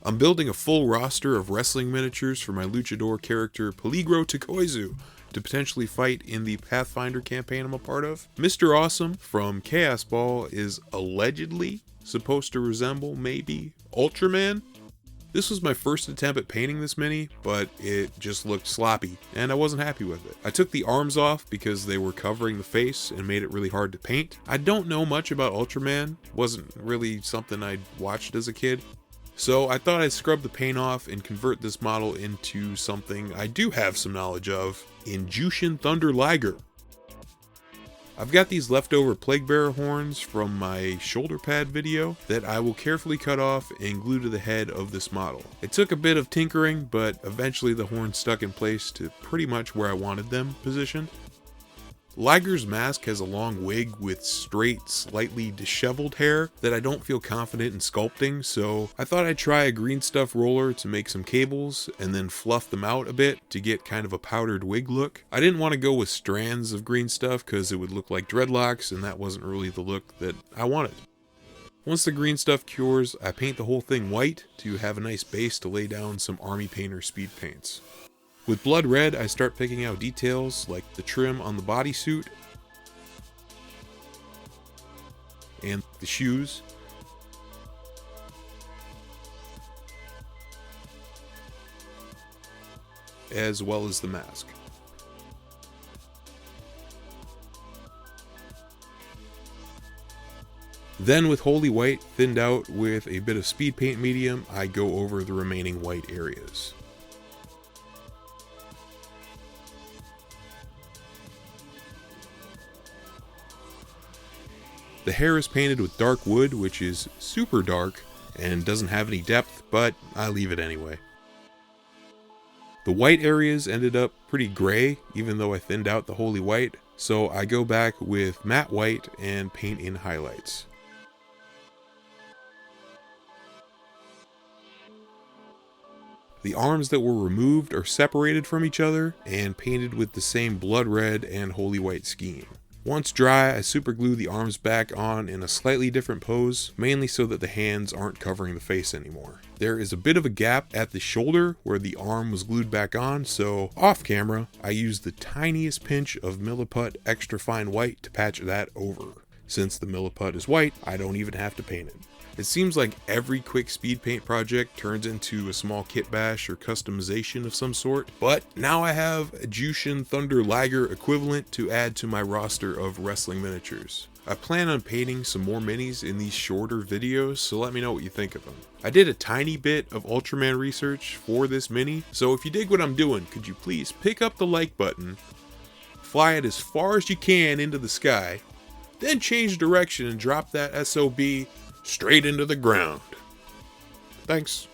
I'm building a full roster of wrestling miniatures for my luchador character Peligro Takoizu to potentially fight in the Pathfinder campaign I'm a part of. Mr. Awesome from Kaosball is allegedly supposed to resemble, maybe, Ultraman. This was my first attempt at painting this mini, but it just looked sloppy, and I wasn't happy with it. I took the arms off because they were covering the face and made it really hard to paint. I don't know much about Ultraman, wasn't really something I'd watched as a kid, so I thought I'd scrub the paint off and convert this model into something I do have some knowledge of, in Jushin Thunder Liger. I've got these leftover Plague Bearer horns from my shoulder pad video that I will carefully cut off and glue to the head of this model. It took a bit of tinkering, but eventually the horns stuck in place to pretty much where I wanted them positioned. Liger's mask has a long wig with straight, slightly disheveled hair that I don't feel confident in sculpting, so I thought I'd try a green stuff roller to make some cables and then fluff them out a bit to get kind of a powdered wig look. I didn't want to go with strands of green stuff because it would look like dreadlocks, and that wasn't really the look that I wanted. Once the green stuff cures, I paint the whole thing white to have a nice base to lay down some Army Painter speed paints. With blood red, I start picking out details like the trim on the bodysuit and the shoes. As well as the mask. Then with Holy White thinned out with a bit of speed paint medium, I go over the remaining white areas. The hair is painted with dark wood, which is super dark and doesn't have any depth, but I leave it anyway. The white areas ended up pretty gray, even though I thinned out the Holy White, so I go back with matte white and paint in highlights. The arms that were removed are separated from each other and painted with the same blood red and Holy White scheme. Once dry, I superglue the arms back on in a slightly different pose, mainly so that the hands aren't covering the face anymore. There is a bit of a gap at the shoulder where the arm was glued back on, so off camera, I used the tiniest pinch of Milliput Extra Fine White to patch that over. Since the Milliput is white, I don't even have to paint it. It seems like every quick speed paint project turns into a small kit bash or customization of some sort, but now I have a Jushin Thunder Liger equivalent to add to my roster of wrestling miniatures. I plan on painting some more minis in these shorter videos, so let me know what you think of them. I did a tiny bit of Ultraman research for this mini, so if you dig what I'm doing, could you please pick up the like button, fly it as far as you can into the sky, then change direction and drop that SOB straight into the ground. Thanks.